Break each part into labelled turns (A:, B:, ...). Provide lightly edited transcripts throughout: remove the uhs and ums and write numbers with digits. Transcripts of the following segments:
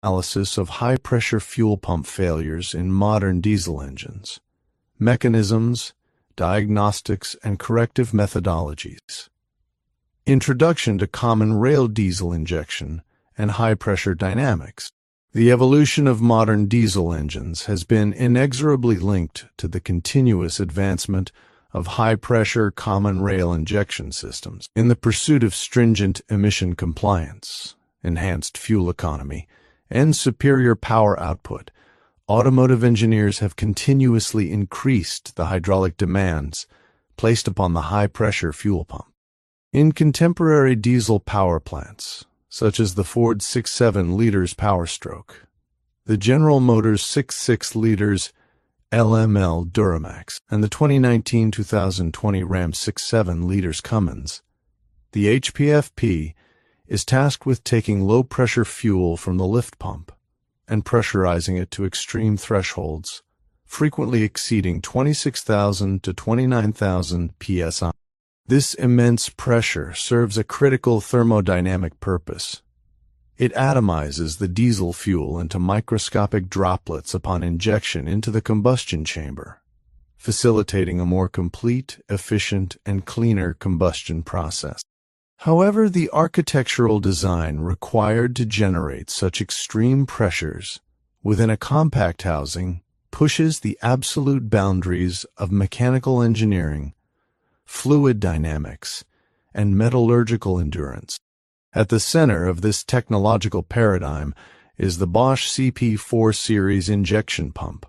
A: analysis of high-pressure fuel pump failures in modern diesel engines, mechanisms, diagnostics, and corrective methodologies. Introduction to common rail diesel injection and high-pressure dynamics. The evolution of modern diesel engines has been inexorably linked to the continuous advancement of high-pressure common rail injection systems. In the pursuit of stringent emission compliance, enhanced fuel economy, and superior power output, automotive engineers have continuously increased the hydraulic demands placed upon the high-pressure fuel pump. In contemporary diesel power plants, such as the Ford 6.7 liters Power Stroke, the General Motors 6.6 liters LML Duramax, and the 2019-2020 Ram 6.7 liters Cummins, the HPFP is tasked with taking low-pressure fuel from the lift pump and pressurizing it to extreme thresholds, frequently exceeding 26,000 to 29,000 psi. This immense pressure serves a critical thermodynamic purpose. It atomizes the diesel fuel into microscopic droplets upon injection into the combustion chamber, facilitating a more complete, efficient, and cleaner combustion process. However, the architectural design required to generate such extreme pressures within a compact housing pushes the absolute boundaries of mechanical engineering, fluid dynamics, and metallurgical endurance. At the center of this technological paradigm is the Bosch CP4 series injection pump,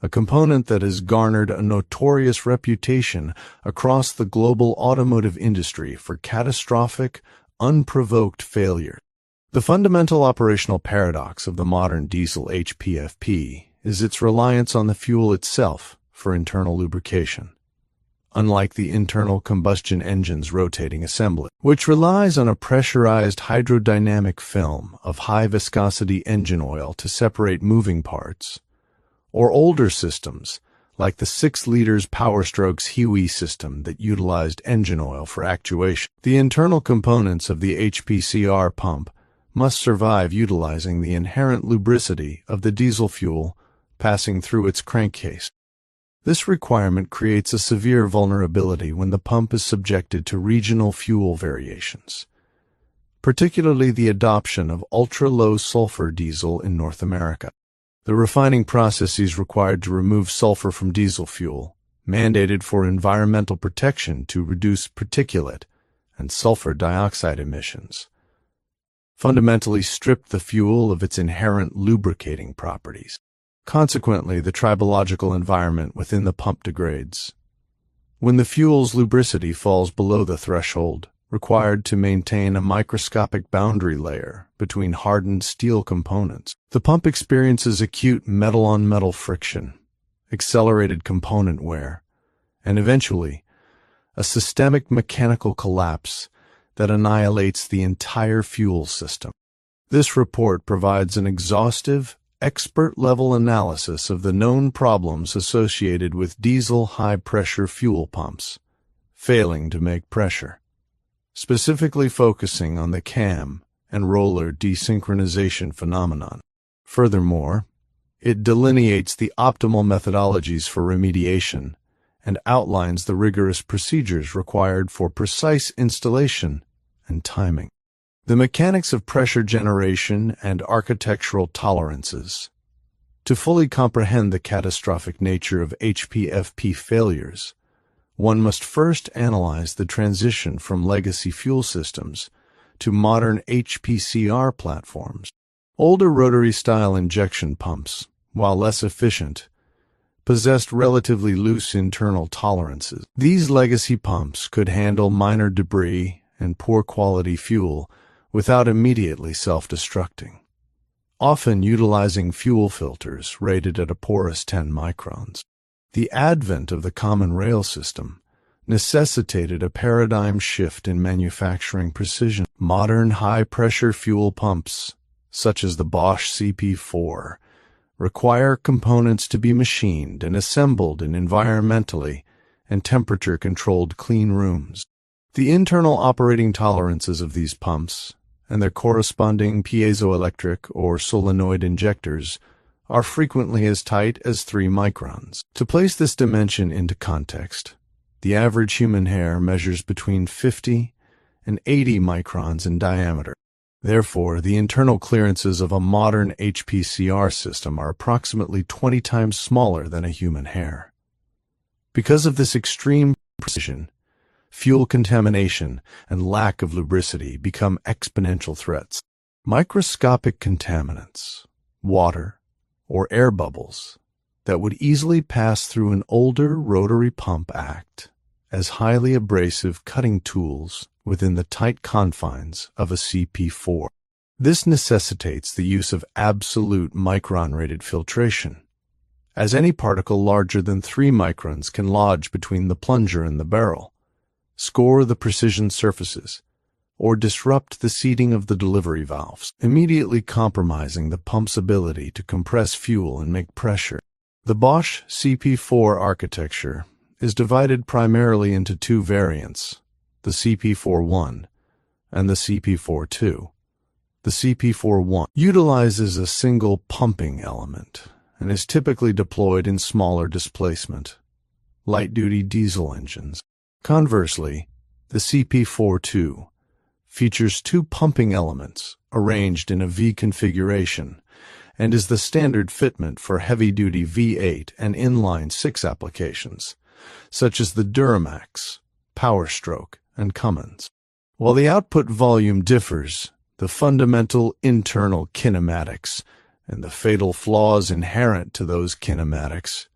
A: a component that has garnered a notorious reputation across the global automotive industry for catastrophic, unprovoked failure. The fundamental operational paradox of the modern diesel HPFP is its reliance on the fuel itself for internal lubrication, unlike the internal combustion engine's rotating assembly, which relies on a pressurized hydrodynamic film of high-viscosity engine oil to separate moving parts, or older systems like the 6 liters Power Stroke's HEWE system that utilized engine oil for actuation. The internal components of the HPCR pump must survive utilizing the inherent lubricity of the diesel fuel passing through its crankcase. This requirement creates a severe vulnerability when the pump is subjected to regional fuel variations, particularly the adoption of ultra-low sulfur diesel in North America. The refining processes required to remove sulfur from diesel fuel, mandated for environmental protection to reduce particulate and sulfur dioxide emissions, fundamentally strip the fuel of its inherent lubricating properties. Consequently, the tribological environment within the pump degrades. When the fuel's lubricity falls below the threshold required to maintain a microscopic boundary layer between hardened steel components, the pump experiences acute metal-on-metal friction, accelerated component wear, and eventually a systemic mechanical collapse that annihilates the entire fuel system. This report provides an exhaustive, expert-level analysis of the known problems associated with diesel high-pressure fuel pumps failing to make pressure, specifically focusing on the cam and roller desynchronization phenomenon. Furthermore, it delineates the optimal methodologies for remediation and outlines the rigorous procedures required for precise installation and timing. The mechanics of pressure generation and architectural tolerances. To fully comprehend the catastrophic nature of HPFP failures, one must first analyze the transition from legacy fuel systems to modern HPCR platforms. Older rotary-style injection pumps, while less efficient, possessed relatively loose internal tolerances. These legacy pumps could handle minor debris and poor quality fuel without immediately self-destructing, often utilizing fuel filters rated at a porous 10 microns. The advent of the common rail system necessitated a paradigm shift in manufacturing precision. Modern high-pressure fuel pumps, such as the Bosch CP4, require components to be machined and assembled in environmentally and temperature-controlled clean rooms. The internal operating tolerances of these pumps, and their corresponding piezoelectric or solenoid injectors are frequently as tight as 3 microns. To place this dimension into context, the average human hair measures between 50 and 80 microns in diameter. Therefore, the internal clearances of a modern HPCR system are approximately 20 times smaller than a human hair. Because of this extreme precision, fuel contamination and lack of lubricity become exponential threats. Microscopic contaminants, water, or air bubbles that would easily pass through an older rotary pump act as highly abrasive cutting tools within the tight confines of a CP4. This necessitates the use of absolute micron-rated filtration, as any particle larger than 3 microns can lodge between the plunger and the barrel, score the precision surfaces, or disrupt the seating of the delivery valves, immediately compromising the pump's ability to compress fuel and make pressure. The Bosch CP4 architecture is divided primarily into 2 variants, the CP4-1 and the CP4-2. The CP4-1 utilizes a single pumping element and is typically deployed in smaller displacement, light-duty diesel engines. Conversely, the CP4-2 features 2 pumping elements arranged in a V configuration and is the standard fitment for heavy-duty V8 and inline-6 applications, such as the Duramax, Powerstroke, and Cummins. While the output volume differs, the fundamental internal kinematics and the fatal flaws inherent to those kinematics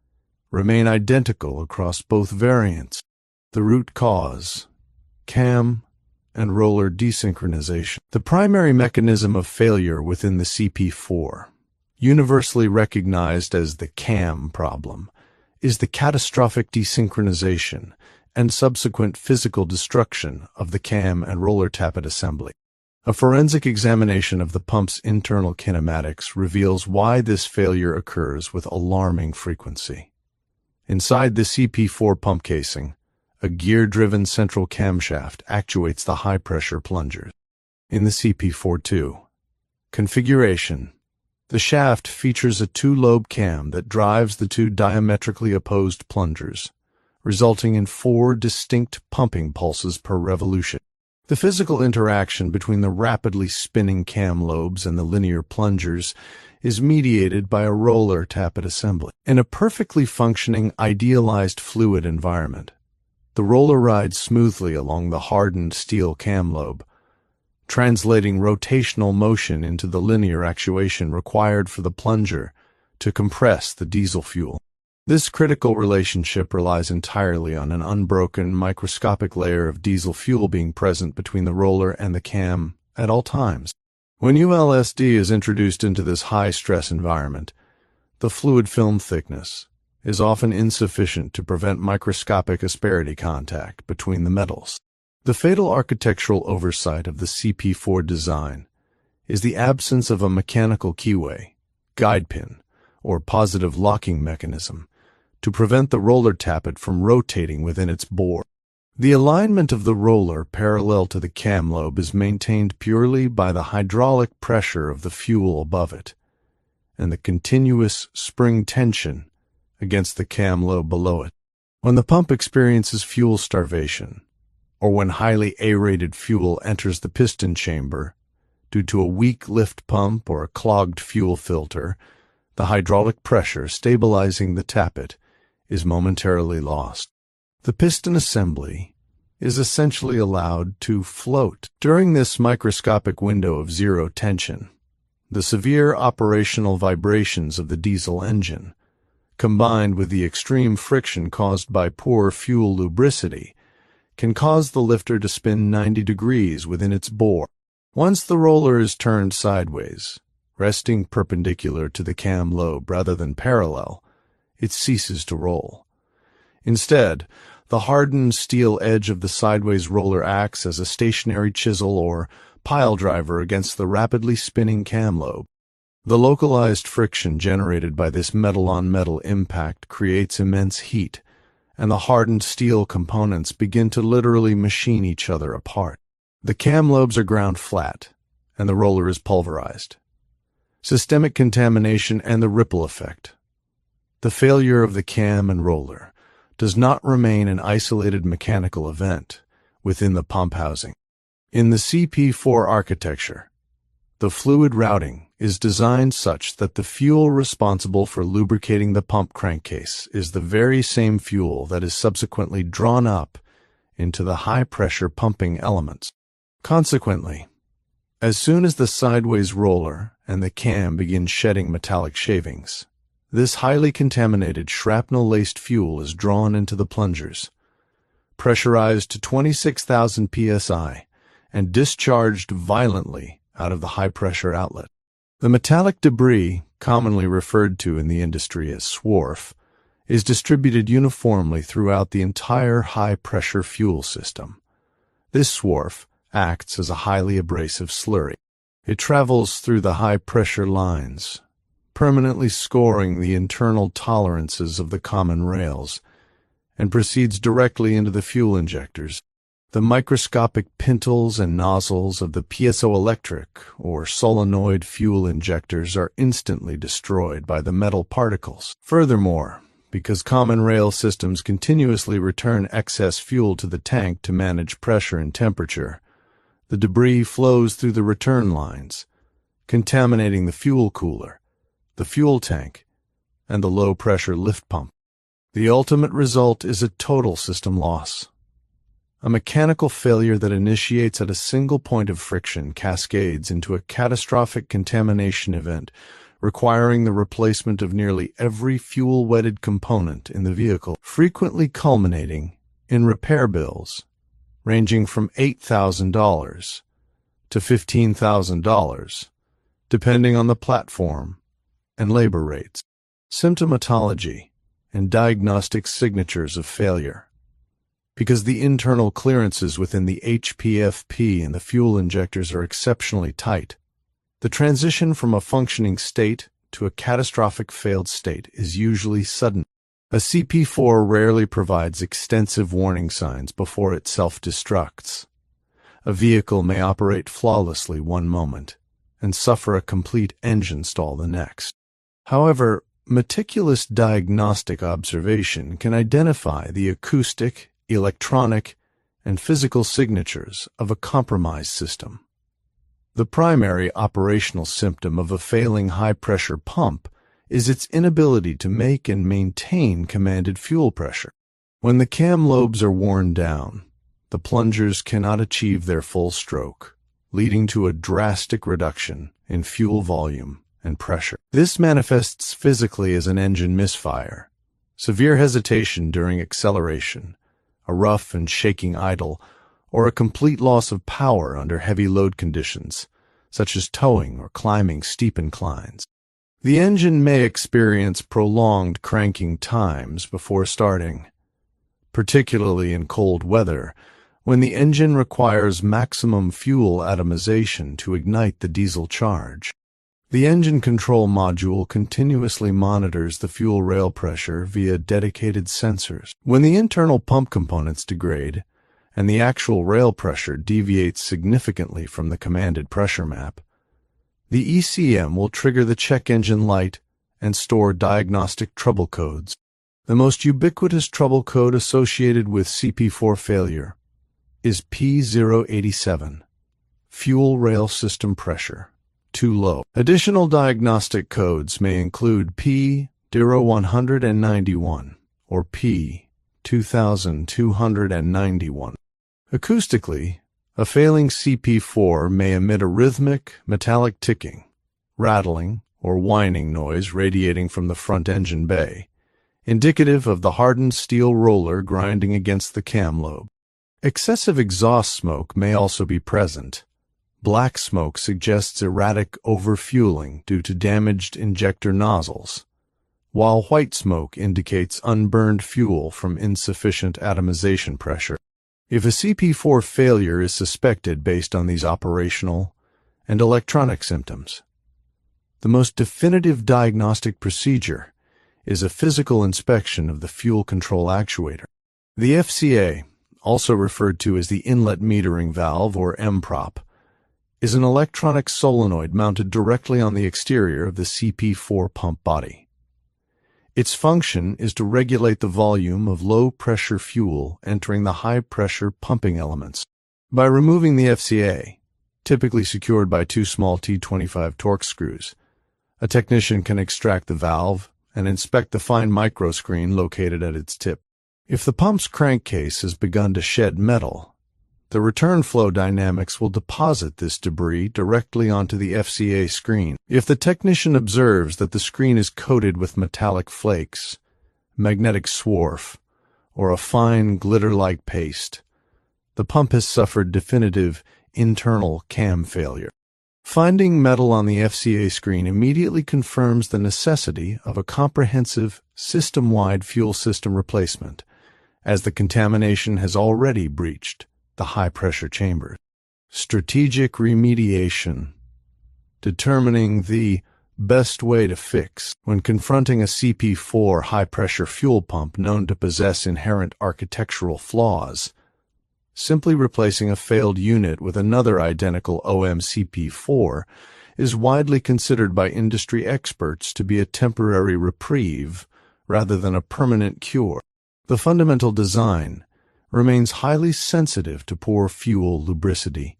A: remain identical across both variants. The root cause, cam and roller desynchronization. The primary mechanism of failure within the CP4, universally recognized as the cam problem, is the catastrophic desynchronization and subsequent physical destruction of the cam and roller tappet assembly. A forensic examination of the pump's internal kinematics reveals why this failure occurs with alarming frequency. Inside the CP4 pump casing, a gear-driven central camshaft actuates the high-pressure plungers. In the CP4-2 configuration, the shaft features a 2-lobe cam that drives the 2 diametrically opposed plungers, resulting in 4 distinct pumping pulses per revolution. The physical interaction between the rapidly spinning cam lobes and the linear plungers is mediated by a roller tappet assembly. In a perfectly functioning, idealized fluid environment, the roller rides smoothly along the hardened steel cam lobe, translating rotational motion into the linear actuation required for the plunger to compress the diesel fuel. This critical relationship relies entirely on an unbroken microscopic layer of diesel fuel being present between the roller and the cam at all times. When ULSD is introduced into this high-stress environment, the fluid film thickness is often insufficient to prevent microscopic asperity contact between the metals. The fatal architectural oversight of the CP4 design is the absence of a mechanical keyway, guide pin, or positive locking mechanism to prevent the roller tappet from rotating within its bore. The alignment of the roller parallel to the cam lobe is maintained purely by the hydraulic pressure of the fuel above it and the continuous spring tension against the cam lobe below it. When the pump experiences fuel starvation, or when highly aerated fuel enters the piston chamber due to a weak lift pump or a clogged fuel filter, the hydraulic pressure stabilizing the tappet is momentarily lost. The piston assembly is essentially allowed to float. During this microscopic window of zero tension, the severe operational vibrations of the diesel engine, combined with the extreme friction caused by poor fuel lubricity, can cause the lifter to spin 90 degrees within its bore. Once the roller is turned sideways, resting perpendicular to the cam lobe rather than parallel, it ceases to roll. Instead, the hardened steel edge of the sideways roller acts as a stationary chisel or pile driver against the rapidly spinning cam lobe. The localized friction generated by this metal-on-metal impact creates immense heat, and the hardened steel components begin to literally machine each other apart. The cam lobes are ground flat, and the roller is pulverized. Systemic contamination and the ripple effect. The failure of the cam and roller does not remain an isolated mechanical event within the pump housing. In the CP4 architecture, the fluid routing is designed such that the fuel responsible for lubricating the pump crankcase is the very same fuel that is subsequently drawn up into the high-pressure pumping elements. Consequently, as soon as the sideways roller and the cam begin shedding metallic shavings, this highly contaminated shrapnel-laced fuel is drawn into the plungers, pressurized to 26,000 psi, and discharged violently out of the high-pressure outlet. The metallic debris, commonly referred to in the industry as swarf, is distributed uniformly throughout the entire high-pressure fuel system. This swarf acts as a highly abrasive slurry. It travels through the high-pressure lines, permanently scoring the internal tolerances of the common rails, and proceeds directly into the fuel injectors. The microscopic pintles and nozzles of the piezoelectric or solenoid fuel injectors are instantly destroyed by the metal particles. Furthermore, because common rail systems continuously return excess fuel to the tank to manage pressure and temperature, the debris flows through the return lines, contaminating the fuel cooler, the fuel tank, and the low-pressure lift pump. The ultimate result is a total system loss. A mechanical failure that initiates at a single point of friction cascades into a catastrophic contamination event, requiring the replacement of nearly every fuel-wetted component in the vehicle, frequently culminating in repair bills ranging from $8,000 to $15,000, depending on the platform and labor rates. Symptomatology and diagnostic signatures of failure. Because the internal clearances within the HPFP and the fuel injectors are exceptionally tight, the transition from a functioning state to a catastrophic failed state is usually sudden. A CP4 rarely provides extensive warning signs before it self-destructs. A vehicle may operate flawlessly one moment and suffer a complete engine stall the next. However, meticulous diagnostic observation can identify the acoustic, electronic, and physical signatures of a compromised system. The primary operational symptom of a failing high-pressure pump is its inability to make and maintain commanded fuel pressure. When the cam lobes are worn down, the plungers cannot achieve their full stroke, leading to a drastic reduction in fuel volume and pressure. This manifests physically as an engine misfire, severe hesitation during acceleration, a rough and shaking idle, or a complete loss of power under heavy load conditions, such as towing or climbing steep inclines. The engine may experience prolonged cranking times before starting, particularly in cold weather, when the engine requires maximum fuel atomization to ignite the diesel charge. The engine control module continuously monitors the fuel rail pressure via dedicated sensors. When the internal pump components degrade and the actual rail pressure deviates significantly from the commanded pressure map, the ECM will trigger the check engine light and store diagnostic trouble codes. The most ubiquitous trouble code associated with CP4 failure is P087, fuel rail system pressure, too low. Additional diagnostic codes may include P0191 or P2291. Acoustically, a failing CP4 may emit a rhythmic, metallic ticking, rattling, or whining noise radiating from the front engine bay, indicative of the hardened steel roller grinding against the cam lobe. Excessive exhaust smoke may also be present. Black smoke suggests erratic overfueling due to damaged injector nozzles, while white smoke indicates unburned fuel from insufficient atomization pressure. If a CP4 failure is suspected based on these operational and electronic symptoms, the most definitive diagnostic procedure is a physical inspection of the fuel control actuator. The FCA, also referred to as the inlet metering valve or MPROP, is an electronic solenoid mounted directly on the exterior of the CP4 pump body. Its function is to regulate the volume of low-pressure fuel entering the high-pressure pumping elements. By removing the FCA, typically secured by two small T25 torque screws, a technician can extract the valve and inspect the fine microscreen located at its tip. If the pump's crankcase has begun to shed metal, the return flow dynamics will deposit this debris directly onto the FCA screen. If the technician observes that the screen is coated with metallic flakes, magnetic swarf, or a fine glitter-like paste, the pump has suffered definitive internal cam failure. Finding metal on the FCA screen immediately confirms the necessity of a comprehensive, system-wide fuel system replacement, as the contamination has already breached the high-pressure chambers. Strategic remediation. Determining the best way to fix when confronting a CP4 high-pressure fuel pump known to possess inherent architectural flaws. Simply replacing a failed unit with another identical OM-CP4 is widely considered by industry experts to be a temporary reprieve rather than a permanent cure. The fundamental design remains highly sensitive to poor fuel lubricity,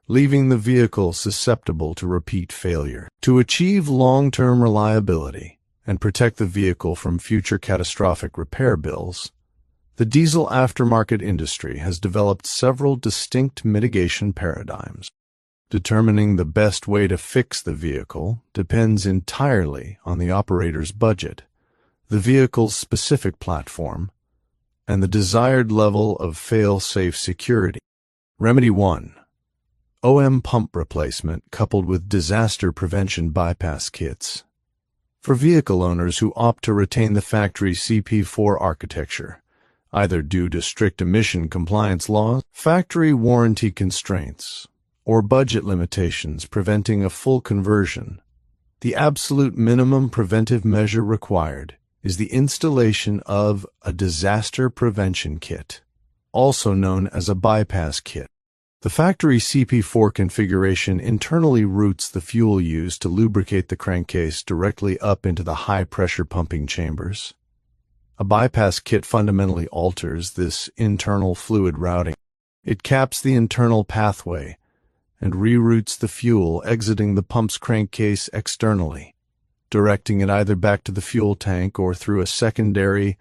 A: leaving the vehicle susceptible to repeat failure. To achieve long-term reliability and protect the vehicle from future catastrophic repair bills, the diesel aftermarket industry has developed several distinct mitigation paradigms. Determining the best way to fix the vehicle depends entirely on the operator's budget, the vehicle's specific platform, and the desired level of fail-safe security. Remedy 1. OM pump replacement coupled with disaster prevention bypass kits. For vehicle owners who opt to retain the factory CP4 architecture, either due to strict emission compliance laws, factory warranty constraints, or budget limitations preventing a full conversion, the absolute minimum preventive measure required is the installation of a disaster prevention kit, also known as a bypass kit. The factory CP4 configuration internally routes the fuel used to lubricate the crankcase directly up into the high-pressure pumping chambers. A bypass kit fundamentally alters this internal fluid routing. It caps the internal pathway and reroutes the fuel exiting the pump's crankcase externally, directing it either back to the fuel tank or through a secondary,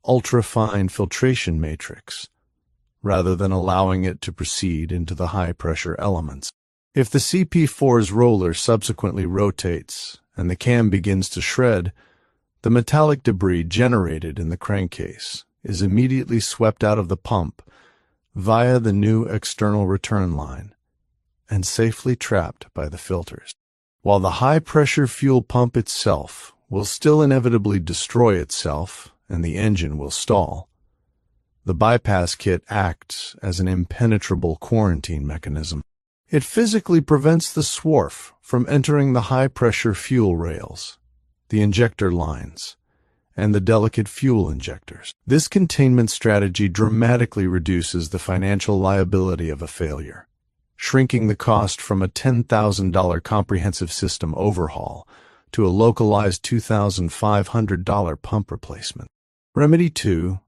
A: ultra-fine filtration matrix, rather than allowing it to proceed into the high-pressure elements. If the CP4's roller subsequently rotates and the cam begins to shred, the metallic debris generated in the crankcase is immediately swept out of the pump via the new external return line and safely trapped by the filters. While the high-pressure fuel pump itself will still inevitably destroy itself and the engine will stall, the bypass kit acts as an impenetrable quarantine mechanism. It physically prevents the swarf from entering the high-pressure fuel rails, the injector lines, and the delicate fuel injectors. This containment strategy dramatically reduces the financial liability of a failure, shrinking the cost from a $10,000 comprehensive system overhaul to a localized $2,500 pump replacement. Remedy 2.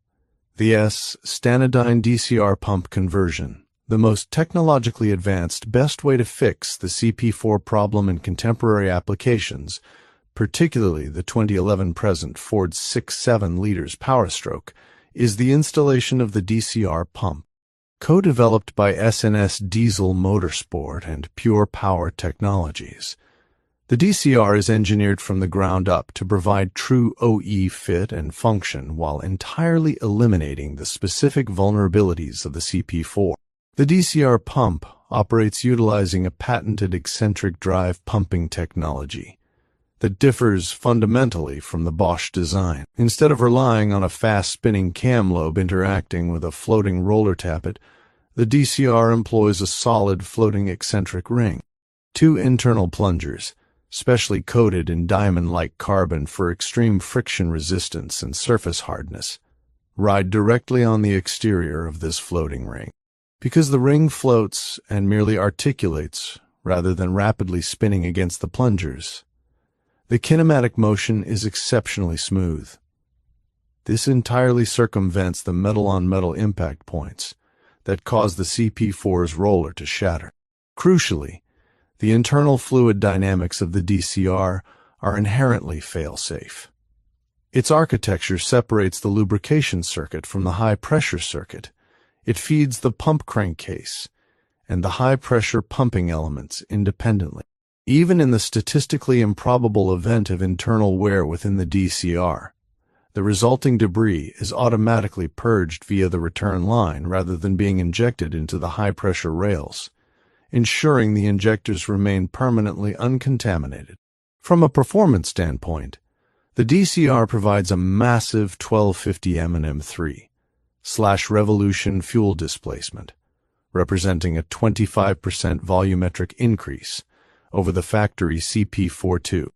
A: The S-Stanodyne DCR pump conversion, the most technologically advanced, best way to fix the CP4 problem in contemporary applications, particularly the 2011 present Ford 6.7 liters Power Stroke, is the installation of the DCR pump. Co-developed by S&S Diesel Motorsport and Pure Power Technologies, the DCR is engineered from the ground up to provide true OE fit and function while entirely eliminating the specific vulnerabilities of the CP4. The DCR pump operates utilizing a patented eccentric drive pumping technology that differs fundamentally from the Bosch design. Instead of relying on a fast-spinning cam lobe interacting with a floating roller tappet, the DCR employs a solid floating eccentric ring. Two internal plungers, specially coated in diamond-like carbon for extreme friction resistance and surface hardness, ride directly on the exterior of this floating ring. Because the ring floats and merely articulates rather than rapidly spinning against the plungers. The kinematic motion is exceptionally smooth. This entirely circumvents the metal-on-metal impact points that cause the CP4's roller to shatter. Crucially, the internal fluid dynamics of the DCR are inherently fail-safe. Its architecture separates the lubrication circuit from the high-pressure circuit. It feeds the pump crankcase and the high-pressure pumping elements independently. Even in the statistically improbable event of internal wear within the DCR, the resulting debris is automatically purged via the return line rather than being injected into the high-pressure rails, ensuring the injectors remain permanently uncontaminated. From a performance standpoint, the DCR provides a massive 1250 M&M3/revolution fuel displacement, representing a 25% volumetric increase over the factory CP42.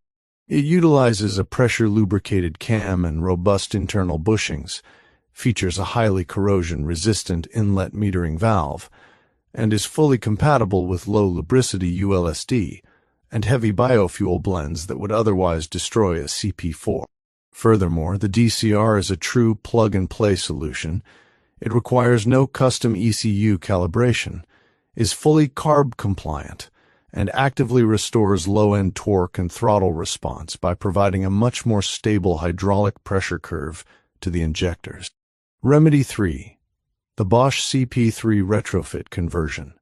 A: It utilizes a pressure-lubricated cam and robust internal bushings, features a highly corrosion-resistant inlet metering valve, and is fully compatible with low lubricity ULSD and heavy biofuel blends that would otherwise destroy a CP4. Furthermore, the DCR is a true plug-and-play solution. It requires no custom ECU calibration, is fully CARB-compliant, and actively restores low-end torque and throttle response by providing a much more stable hydraulic pressure curve to the injectors. Remedy 3. The Bosch CP3 retrofit conversion.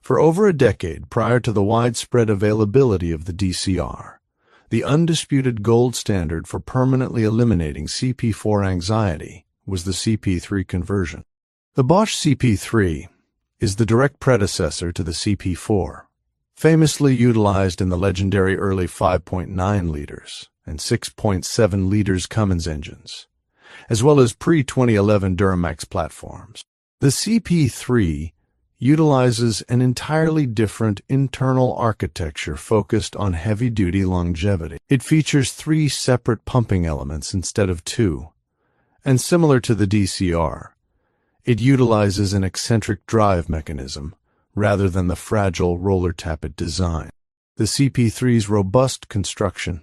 A: For over a decade prior to the widespread availability of the DCR, the undisputed gold standard for permanently eliminating CP4 anxiety was the CP3 conversion. The Bosch CP3 is the direct predecessor to the CP4, famously utilized in the legendary early 5.9 liters and 6.7 liters Cummins engines, as well as pre-2011 Duramax platforms. The CP3 utilizes an entirely different internal architecture focused on heavy-duty longevity. It features 3 separate pumping elements instead of 2, and similar to the DCR, it utilizes an eccentric drive mechanism rather than the fragile roller tappet design. The CP3's robust construction,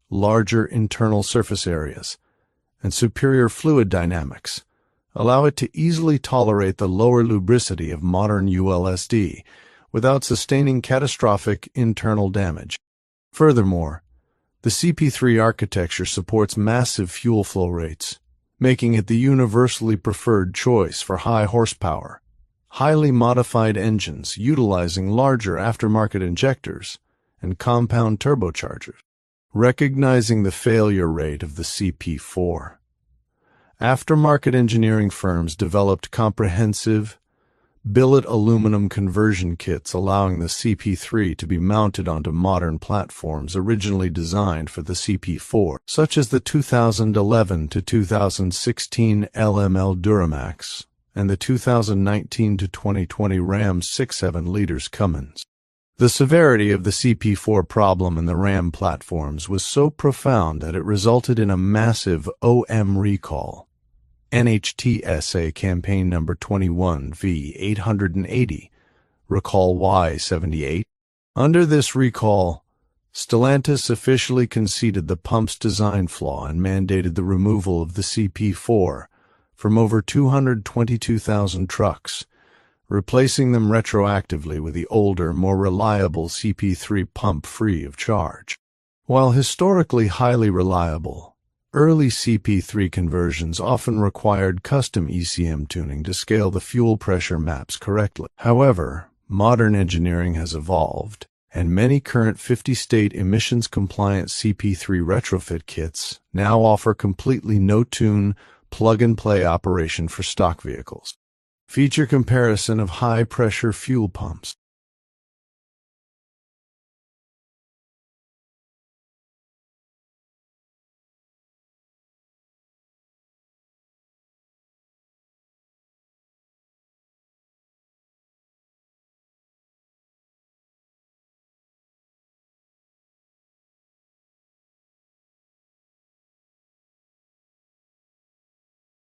A: larger internal surface areas, and superior fluid dynamics allow it to easily tolerate the lower lubricity of modern ULSD without sustaining catastrophic internal damage. Furthermore, the CP3 architecture supports massive fuel flow rates, making it the universally preferred choice for high horsepower, highly modified engines utilizing larger aftermarket injectors and compound turbochargers. Recognizing the failure rate of the CP4, aftermarket engineering firms developed comprehensive, billet aluminum conversion kits allowing the CP3 to be mounted onto modern platforms originally designed for the CP4, such as the 2011 to 2016 LML Duramax and the 2019 to 2020 Ram 6.7 liters Cummins. The severity of the CP4 problem in the Ram platforms was so profound that it resulted in a massive OM recall. NHTSA Campaign Number 21 V880, Recall Y78. Under this recall, Stellantis officially conceded the pump's design flaw and mandated the removal of the CP4 from over 222,000 trucks, replacing them retroactively with the older, more reliable CP3 pump free of charge. While historically highly reliable, early CP3 conversions often required custom ECM tuning to scale the fuel pressure maps correctly. However, modern engineering has evolved, and many current 50-state emissions-compliant CP3 retrofit kits now offer completely no-tune, plug-and-play operation for stock vehicles. Feature comparison of high-pressure fuel pumps.